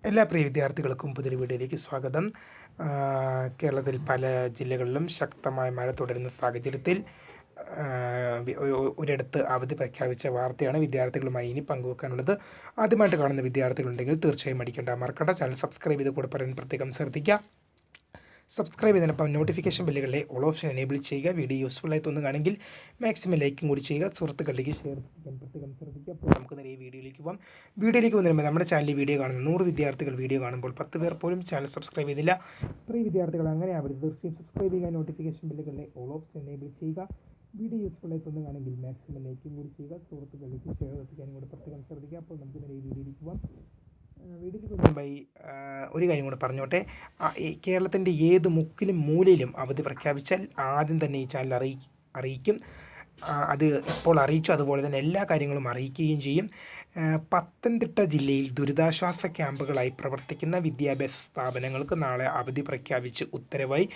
എല്ലാ പ്രിയ വിദ്യാർത്ഥികൾക്കും പുതിയൊരു വീഡിയോയിലേക്ക് സ്വാഗതം. കേരളത്തിൽ പല ജില്ലകളിലും ശക്തമായ മഴ തുടരുന്ന സാഹചര്യത്തിൽ ഒരിടത്ത് അവധി പ്രഖ്യാപിച്ച വാർത്തയാണ് വിദ്യാർത്ഥികളുമായി ഇനി പങ്കുവെക്കാനുള്ളത്. ആദ്യമായിട്ട് കാണുന്ന വിദ്യാർത്ഥികളുണ്ടെങ്കിൽ തീർച്ചയായും മറക്കണ്ട. ചാനൽ സബ്സ്ക്രൈബ് ചെയ്ത് കൂടെ പറയാൻ പ്രത്യേകം ശ്രദ്ധിക്കുക. സബ്സ്ക്രൈബ് ചെയ്തതിനൊപ്പം നോട്ടിഫിക്കേഷൻ ബെല്ലുകളിലെ ഓൾ ഓപ്ഷൻ എനേബിൾ ചെയ്യുക. വീഡിയോ യൂസ്ഫുള്ളായി തോന്നുകയാണെങ്കിൽ മാക്സിമം ലൈക്കും കൂടി ചെയ്യുക. സുഹൃത്തുക്കളിലേക്ക് ഷെയർ ചെയ്യാൻ പ്രത്യേകം ശ്രദ്ധിക്കുക. അപ്പോൾ നമുക്ക് നേരെ വീഡിയോയിലേക്ക് പോകാം. വീഡിയോയിലേക്ക് വന്നിരുമ്പോൾ നമ്മുടെ ചാനലിൽ വീഡിയോ കാണുന്ന 100 വിദ്യാർത്ഥികൾ വീഡിയോ കാണുമ്പോൾ 10 പേർ പോലും ചാനൽ സബ്സ്ക്രൈബ് ചെയ്തില്ല. ഇത്രയും വിദ്യാർത്ഥികൾ അങ്ങനെ ആവരുത്. തീർച്ചയായും സബ്സ്ക്രൈബ് ചെയ്യുക. നോട്ടിഫിക്കേഷൻ ബെല്ലുകളിലെ ഓൾ ഓപ്ഷൻ എനേബിൾ ചെയ്യുക. വീഡിയോ യൂസ്ഫുള്ളായി തോന്നുകയാണെങ്കിൽ മാക്സിമം ലൈക്കും കൂടി ചെയ്യുക. സുഹൃത്തുക്കളിലേക്ക് ഷെയർ എത്തിക്കാനും കൂടി പ്രത്യേകം ശ്രദ്ധിക്കുക. അപ്പോൾ നമുക്ക് നേരെ വീഡിയോയിലേക്ക് പോകാം. വീഡിയോയ്ക്ക് മുൻപായി ഒരു കാര്യം കൂടെ പറഞ്ഞോട്ടെ. ഈ കേരളത്തിൻ്റെ ഏത് മുക്കിലും മൂലയിലും അവധി പ്രഖ്യാപിച്ചാൽ ആദ്യം തന്നെ ഈ ചാനൽ അറിയിക്കും. അത് ഇപ്പോൾ അറിയിച്ചു. അതുപോലെ തന്നെ എല്ലാ കാര്യങ്ങളും അറിയിക്കുകയും ചെയ്യും. പത്തനംതിട്ട ജില്ലയിൽ ദുരിതാശ്വാസ ക്യാമ്പുകളായി പ്രവർത്തിക്കുന്ന വിദ്യാഭ്യാസ സ്ഥാപനങ്ങൾക്ക് നാളെ അവധി പ്രഖ്യാപിച്ച് ഉത്തരവായി.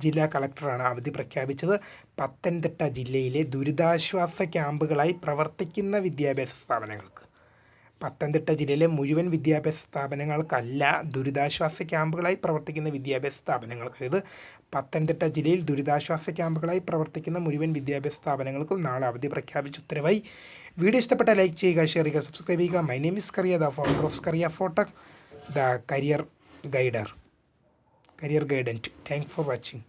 ജില്ലാ കളക്ടറാണ് അവധി പ്രഖ്യാപിച്ചത്. പത്തനംതിട്ട ജില്ലയിലെ ദുരിതാശ്വാസ ക്യാമ്പുകളായി പ്രവർത്തിക്കുന്ന വിദ്യാഭ്യാസ സ്ഥാപനങ്ങൾക്ക്, പത്തനംതിട്ട ജില്ലയിലെ മുഴുവൻ വിദ്യാഭ്യാസ സ്ഥാപനങ്ങൾക്കല്ല, ദുരിതാശ്വാസ ക്യാമ്പുകളായി പ്രവർത്തിക്കുന്ന വിദ്യാഭ്യാസ സ്ഥാപനങ്ങൾക്ക്, അതായത് പത്തനംതിട്ട ജില്ലയിൽ ദുരിതാശ്വാസ ക്യാമ്പുകളായി പ്രവർത്തിക്കുന്ന മുഴുവൻ വിദ്യാഭ്യാസ സ്ഥാപനങ്ങൾക്കും നാളെ അവധി പ്രഖ്യാപിച്ച ഉത്തരവായി. വീഡിയോ ഇഷ്ടപ്പെട്ട ലൈക്ക് ചെയ്യുക, ഷെയർ ചെയ്യുക, സബ്സ്ക്രൈബ് ചെയ്യുക. My name is Kariya, the founder of Kariya ഫോട്ടക്, the career guidance. Thank for watching.